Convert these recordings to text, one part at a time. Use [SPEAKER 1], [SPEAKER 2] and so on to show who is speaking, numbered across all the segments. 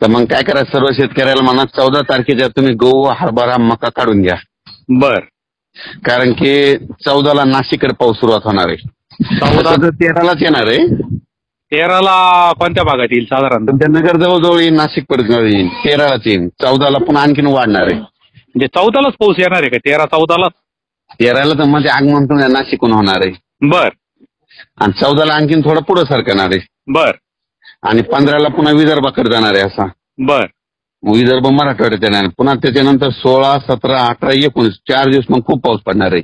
[SPEAKER 1] तर मग काय करा, सर्व शेतकऱ्याला म्हणा 14 तारखेच्या तुम्ही गहू, हरभरा, मका काढून घ्या.
[SPEAKER 2] बर.
[SPEAKER 1] कारण की 14ला नाशिककडे पाऊस सुरुवात होणार आहे.
[SPEAKER 2] 14
[SPEAKER 1] 13लाच येणार आहे.
[SPEAKER 2] 13ला कोणत्या भागात येईल साधारणतः?
[SPEAKER 1] सध्या नगर जवळजवळ येईल, नाशिक पर्यंत येईल. 13लाच येईल. 14ला पुन्हा आणखीन वाढणार आहे.
[SPEAKER 2] म्हणजे 14लाच पाऊस येणार आहे का? 13-14ला?
[SPEAKER 1] 13ला तर म्हणजे आगमन नाशिकहून होणार आहे.
[SPEAKER 2] बर.
[SPEAKER 1] आणि 14ला आणखीन थोडं पुढे सरकणार आहे.
[SPEAKER 2] बर.
[SPEAKER 1] आणि 15ला पुन्हा विदर्भाकडे जाणार आहे असा.
[SPEAKER 2] बर.
[SPEAKER 1] विदर्भ मराठवाड्यात येणार. पुन्हा त्याच्यानंतर 16, 17, 18, 19 4 दिवस मग खूप पाऊस पडणार आहे.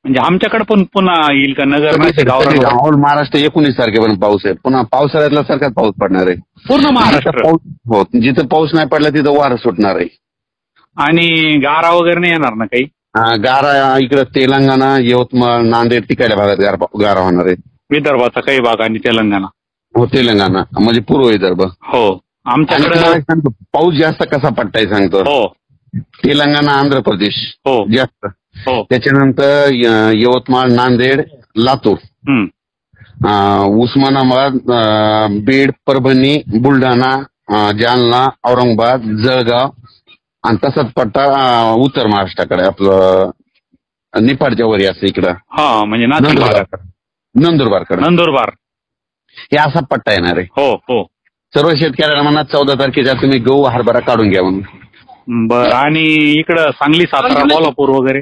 [SPEAKER 2] म्हणजे आमच्याकडे पण पुन्हा येईल का? नगर नाशिक
[SPEAKER 1] ऑल महाराष्ट्र 19 तारखेपर्यंत पाऊस आहे. पुन्हा पावसाळ्यातला सारखाच पाऊस पडणार आहे
[SPEAKER 2] पूर्ण महाराष्ट्र.
[SPEAKER 1] हो, जिथं पाऊस नाही पडला तिथं वारं सुटणार आहे.
[SPEAKER 2] आणि गारा वगैरे नाही येणार ना काही?
[SPEAKER 1] गारा इकडं तेलंगणा, यवतमाळ, नांदेड तिकडल्या भागात गारा होणार आहे.
[SPEAKER 2] विदर्भाचा काही भाग आणि तेलंगणा.
[SPEAKER 1] हो, तेलंगणा म्हणजे पूर्व विदर्भ.
[SPEAKER 2] हो. आमच्याकडे
[SPEAKER 1] पाऊस जास्त कसा पडताय सांगतो.
[SPEAKER 2] हो.
[SPEAKER 1] तेलंगणा, आंध्र प्रदेश
[SPEAKER 2] हो
[SPEAKER 1] जास्त.
[SPEAKER 2] हो.
[SPEAKER 1] त्याच्यानंतर यवतमाळ, नांदेड, लातूर, उस्मानाबाद, बीड, परभणी, बुलढाणा, जालना, औरंगाबाद, जळगाव आणि तसाच पट्टा उत्तर महाराष्ट्राकडे आपलं निफाडच्या वरी असं इकडं.
[SPEAKER 2] हा, म्हणजे
[SPEAKER 1] नंदुरबारकडे.
[SPEAKER 2] नंदुरबार
[SPEAKER 1] हे असा पट्टा येणार आहे.
[SPEAKER 2] हो हो.
[SPEAKER 1] सर्व शेतकऱ्यांना म्हणा 14 तारखेच्या तुम्ही गहू, हरभरा काढून घ्या म्हणून.
[SPEAKER 2] बर. आणि इकडं सांगली, सातारा, कोल्हापूर वगैरे?